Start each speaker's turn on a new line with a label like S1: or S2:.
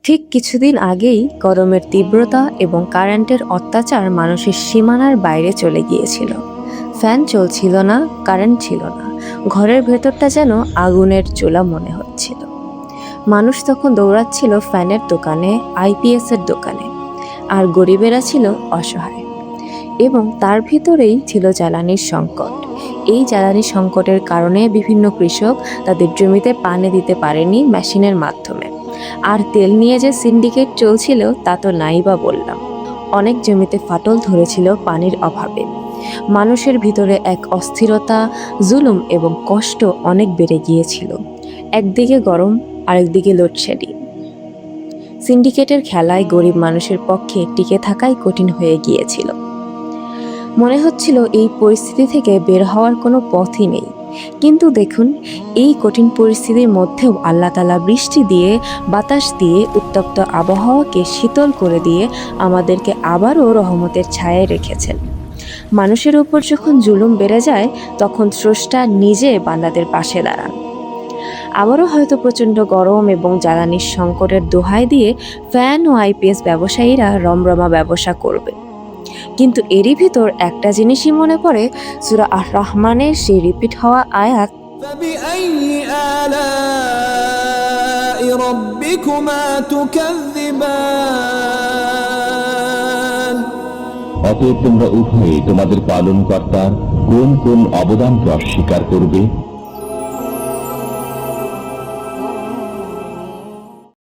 S1: ঠিক কিছুদিন আগেই গরমের তীব্রতা এবং কারেন্টের অত্যাচার মানুষের সীমানার বাইরে চলে গিয়েছিল। ফ্যান চলছিল না, কারেন্ট ছিল না, ঘরের ভেতরটা যেন আগুনের চুলা মনে হচ্ছিল। মানুষ তখন দৌড়াচ্ছিল ফ্যানের দোকানে, আইপিএসের দোকানে, আর গরিবেরা ছিল অসহায়। এবং তার ভিতরেই ছিল জ্বালানির সংকট। এই জ্বালানি সংকটের কারণে বিভিন্ন কৃষক তাদের জমিতে পানি দিতে পারেনি মেশিনের মাধ্যমে। আর তেল নিয়ে যে সিন্ডিকেট চলছিল তা তো নাই বা বললাম। অনেক জমিতে ফাটল ধরেছিল পানির অভাবে। মানুষের ভিতরে এক অস্থিরতা, জুলুম এবং কষ্ট অনেক বেড়ে গিয়েছিল। একদিকে গরম, আরেকদিকে লোডশেডিং। সিন্ডিকেটের খেলায় গরিব মানুষের পক্ষে টিকে থাকাই কঠিন হয়ে গিয়েছিল। মনে হচ্ছিল এই পরিস্থিতি থেকে বের হওয়ার কোনো পথই নেই। কিন্তু দেখুন, এই কঠিন পরিস্থিতির মধ্যেও আল্লাহ তাআলা বৃষ্টি দিয়ে, বাতাস দিয়ে, উত্তপ্ত আবহাওয়াকে শীতল করে দিয়ে আমাদেরকে আবারও রহমতের ছায়ায় রেখেছেন। মানুষের উপর যখন জুলুম বেড়ে যায়, তখন স্রষ্টা নিজে বান্দাদের পাশে দাঁড়ান। আবারও হয়তো প্রচণ্ড গরম এবং জ্বালানির সংকটের দোহাই দিয়ে ফ্যান ও আইপিএস ব্যবসায়ীরা রমরমা ব্যবসা করবে। কিন্তু এরই ভিতর একটা জিনিসই মনে পড়ে, সূরা আর রহমানের সেই রিপিট হওয়া আয়াত,
S2: فبأي آلاء ربكما تكذبان
S3: অতএব তোমরা উভয়ে তোমাদের পালনকর্তার কোন কোন অবদানকে অস্বীকার করবে?